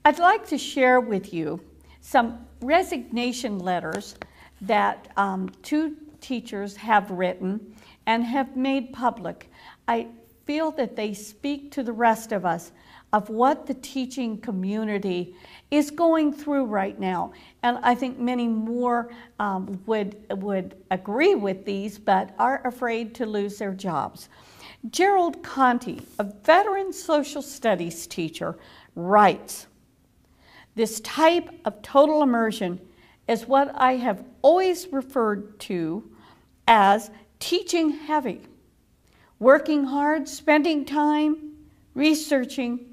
I'd like to share with you some resignation letters that two teachers have written and have made public. I feel that they speak to the rest of us of what the teaching community is going through right now. And I think many more would agree with these, but are afraid to lose their jobs. Gerald Conti, a veteran social studies teacher, writes, "This type of total immersion is what I have always referred to as teaching heavy, working hard, spending time, researching,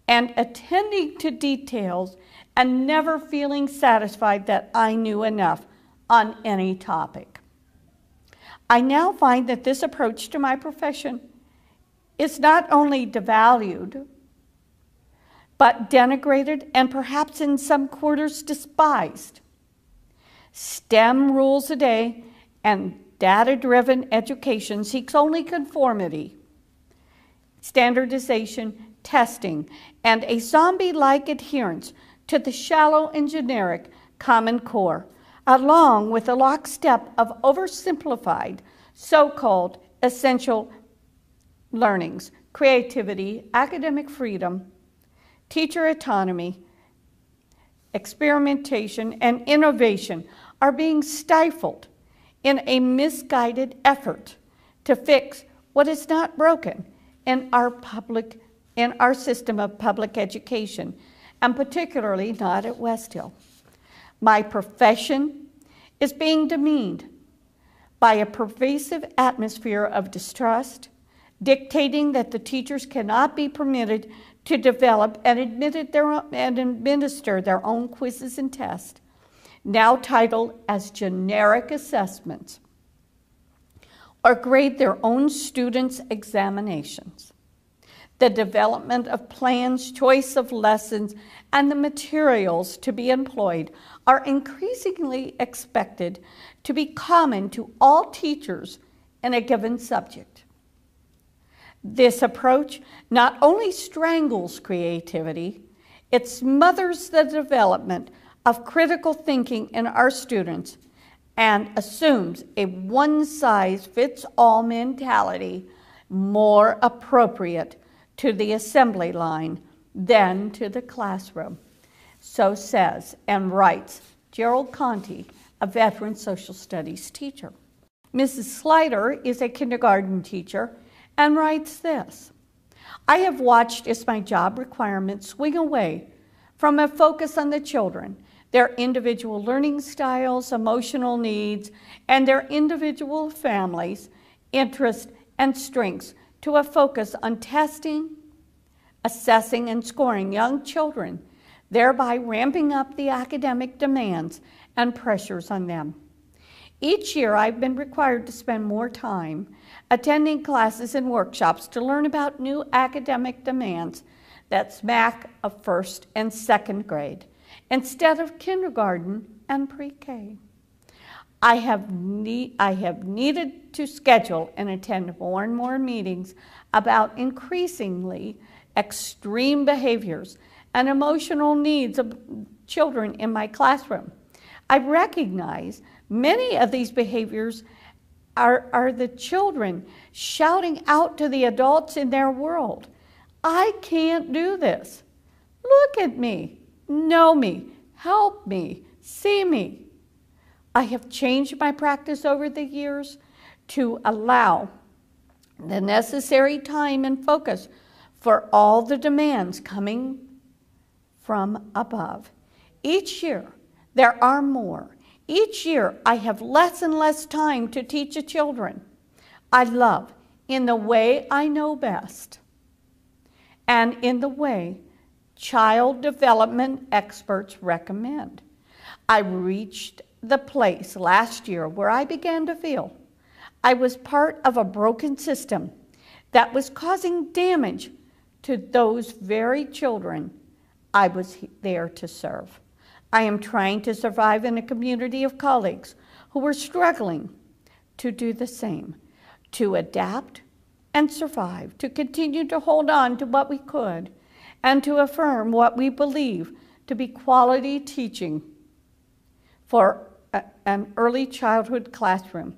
and attending to details, and never feeling satisfied that I knew enough on any topic. I now find that this approach to my profession is not only devalued, but denigrated and perhaps in some quarters despised. STEM rules the day, and data-driven education seeks only conformity, standardization, testing, and a zombie-like adherence to the shallow and generic Common Core, along with a lockstep of oversimplified so-called essential learnings, creativity, academic freedom, teacher autonomy, experimentation, and innovation are being stifled in a misguided effort to fix what is not broken in our system of public education, and particularly not at West Hill. My profession is being demeaned by a pervasive atmosphere of distrust, dictating that the teachers cannot be permitted to develop and administer their own quizzes and tests, now titled as generic assessments, or grade their own students' examinations. The development of plans, choice of lessons, and the materials to be employed are increasingly expected to be common to all teachers in a given subject. This approach not only strangles creativity, it smothers the development of critical thinking in our students and assumes a one-size-fits-all mentality more appropriate to the assembly line than to the classroom." So says and writes Gerald Conti, a veteran social studies teacher. Mrs. Slider is a kindergarten teacher and writes this, "I have watched as my job requirements swing away from a focus on the children, their individual learning styles, emotional needs, and their individual families, interests, and strengths to a focus on testing, assessing, and scoring young children, thereby ramping up the academic demands and pressures on them. Each year, I've been required to spend more time attending classes and workshops to learn about new academic demands that smack of first and second grade, instead of kindergarten and pre-K. I have needed to schedule and attend more and more meetings about increasingly extreme behaviors and emotional needs of children in my classroom. I recognize many of these behaviors are the children shouting out to the adults in their world, 'I can't do this. Look at me, know me, help me, see me.' I have changed my practice over the years to allow the necessary time and focus for all the demands coming from above. Each year, there are more. Each year, I have less and less time to teach the children I love in the way I know best and in the way child development experts recommend. I reached the place last year where I began to feel I was part of a broken system that was causing damage to those very children I was there to serve. I am trying to survive in a community of colleagues who were struggling to do the same, to adapt and survive, to continue to hold on to what we could, and to affirm what we believe to be quality teaching for an early childhood classroom.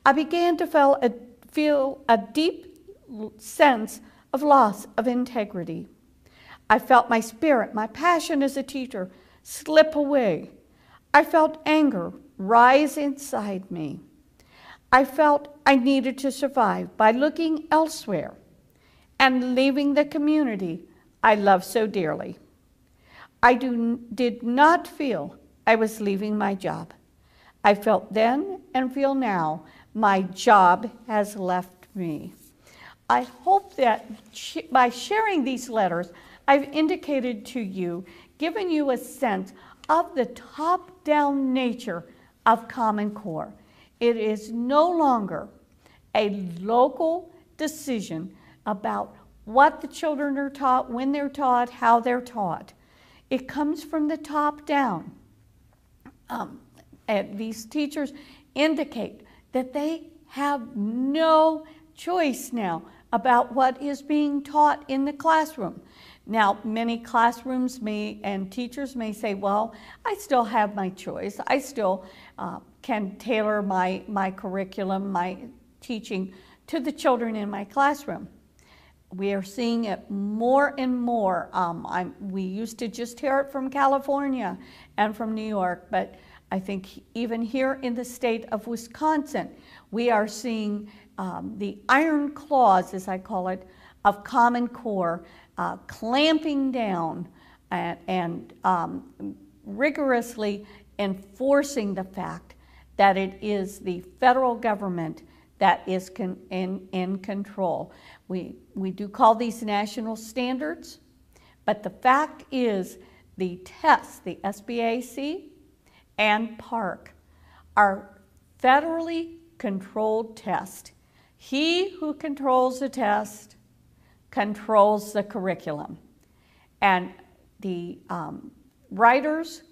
I began to feel a deep sense of loss of integrity. I felt my spirit, my passion as a teacher, slip away. I felt anger rise inside me. I felt I needed to survive by looking elsewhere and leaving the community I love so dearly. I did not feel I was leaving my job. I felt then and feel now my job has left me. I hope that by sharing these letters, I've indicated to you, given you a sense of the top-down nature of Common Core. It is no longer a local decision about what the children are taught, when they're taught, how they're taught. It comes from the top down. And these teachers indicate that they have no choice now about what is being taught in the classroom. Now, many classrooms and teachers may say, well, I still have my choice. I still can tailor my curriculum, my teaching to the children in my classroom. We are seeing it more and more. We used to just hear it from California and from New York, but I think even here in the state of Wisconsin, we are seeing the iron claws, as I call it, of Common Core clamping down and rigorously enforcing the fact that it is the federal government that is in control. We do call these national standards, but the fact is the tests, the SBAC and PARCC, are federally controlled tests. He who controls the test controls the curriculum. And the writers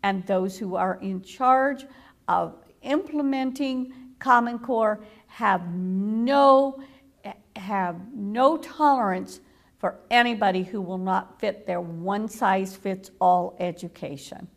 and those who are in charge of implementing Common Core have no tolerance for anybody who will not fit their one-size-fits-all education.